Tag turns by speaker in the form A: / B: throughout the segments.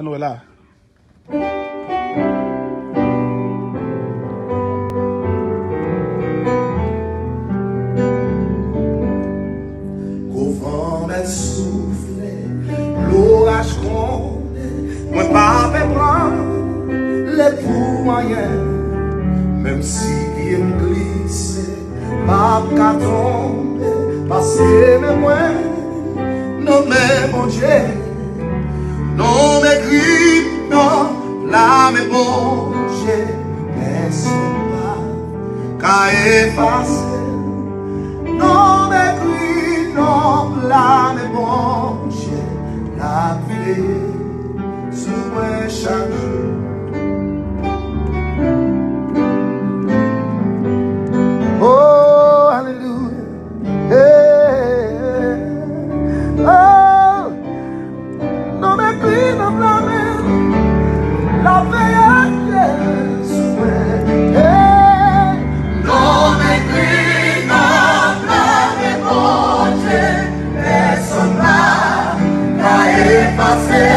A: nous est là.
B: Qu'au vent elle souffle, l'orage gronde, moi pas prendre les pour moyens, même si il me glisse, pas qu'à tomber, parce que même moi, non mais mon Dieu, non mais grippe, non, là mais bon Dieu, personne pas qu'à effacer. Non mais grippe, non, là mais bon Dieu, la vie sous moi chaque jour. Oh, hallelujah. Hey, oh, non mais grippe, non, là mais la vie sous moi. Hey, non mais grippe, non, là mais bon Dieu, personne n'a qu'à effacer.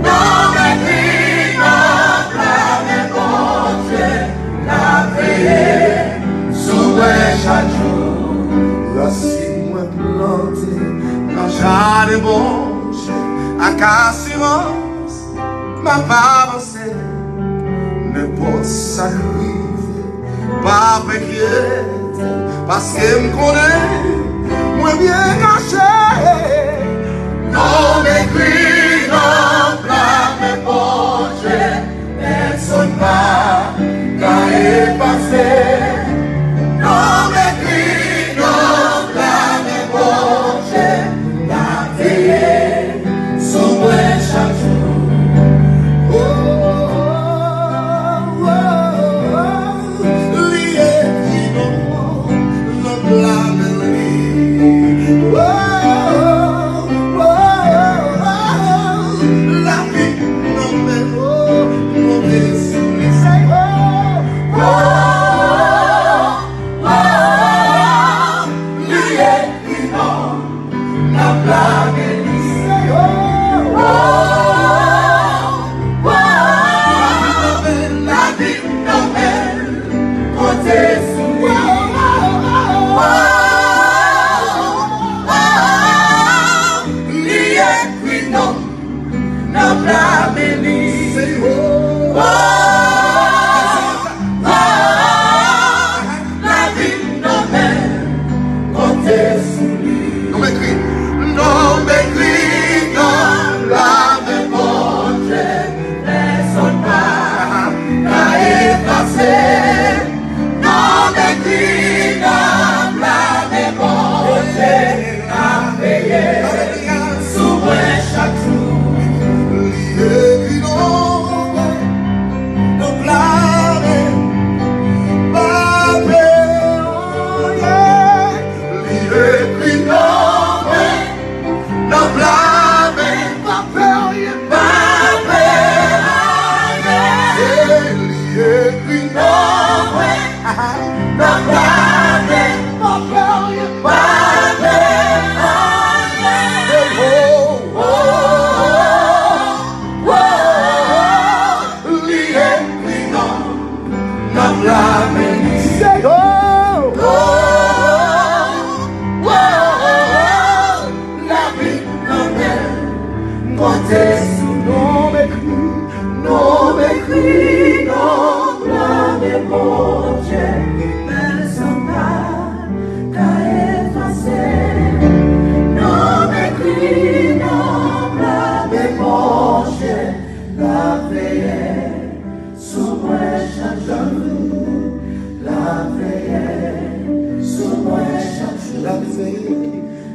B: Non mais grippe, non, là mais bon Dieu, la vie sous moi chaque jour. Racine moi planté dans jardin bon Dieu, avec assurance m'a pas avancé. N'importe ça arrive, pas inquiète, parce que me connaît, moi bien caché. Non mais crie, non blâme, bon Dieu, personne n'a qu'à effacer. Non mais crie, non blâme, bon Dieu, la vie sous moi chaque jour.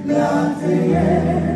C: La veille